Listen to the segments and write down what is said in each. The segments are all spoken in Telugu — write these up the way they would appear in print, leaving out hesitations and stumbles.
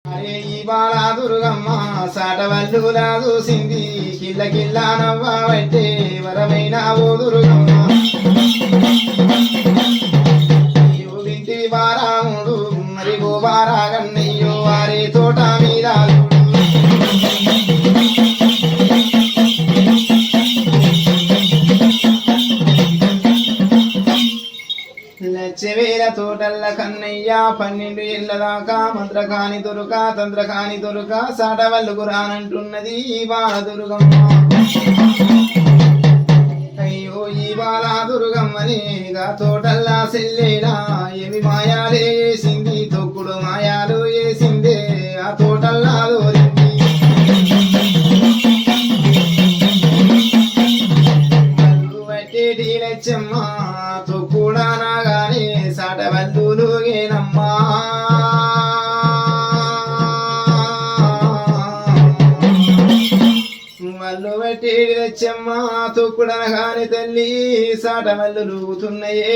అరే ఈ బాలా దుర్గమ్మ సాటవల్లులా చూసింది కిల్ల కిల్ల నవ్వబట్టే వరమైన ఓ దుర్గమ్మ యోగింటి బారాముడు మరి గోబారా గన్నయ్యో వారి తోట మీద లచ్చవేల తోటల్ల కన్నయ్య 12 ఏళ్ల దాకా మంత్రకాని దొరుక తంత్రకాని దొరుక సాటవల్లుకు రానంటున్నది ఈ బాల దుర్గమ్మ అయ్యో ఈ బాల దుర్గమ్మనిగా తోటల్లా సెల్లేలా ఏమి మాయాలే వేసింది తొక్కుడు మాయాలు వేసిందే ఆ తోటల్లా దోరింది వట్టేటి లచ్చమ్మ తొక్కుడా నాగానే సాటవల్లులుగేనమ్మా వల్లు వట్టేటి లచ్చమ్మ తొక్కుడనగాని తల్లి సాటవల్లులుగుతున్నాయే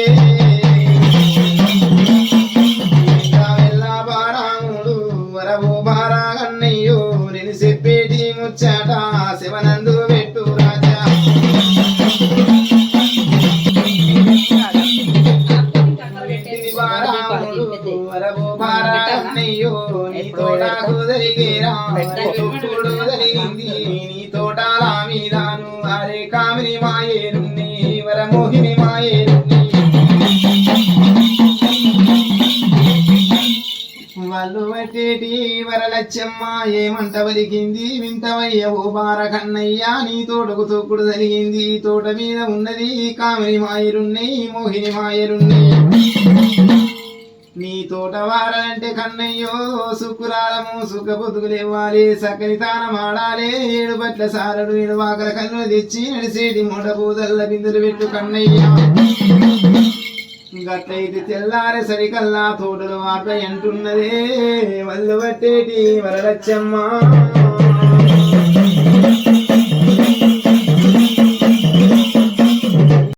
బారాముడు వరవో బారా కన్నయ్యో నేను చెప్పేటి ముచ్చట శివనందు పెట్టు రాజా వరవో బారా కన్నయ్యో నీ తోటకు జరిగేరా తొక్కుడు జరిగింది నీ తోటల మీదాను అరే కామిని మాయేరుని వరమోహిని మాయేరుని వాళ్ళు పట్టేటి వరలచ్చమ్మ ఏమంట వలికింది వింటవయ్య ఓ బార కన్నయ్య నీ తోటకు తొక్కుడు జరిగింది తోట మీద ఉన్నది కామిని మాయలున్నాయి మోహిని మాయలున్నాయి నీ తోట వారంటే కన్నయ్యో సుకురాలము సుఖ బతుకులేవ్వాలి సకలి తానం ఆడాలే 7 బట్ల సారడు 7 వాకల కన్నులు తెచ్చి నడిసేటి మూట పూదల్ల బిందులు పెట్టు కన్నయ్య గట్లయితే తెల్లారే సరికల్లా తోటలు వాపై అంటున్నదే వల్లు పట్టేటి వరలచ్చమ్మ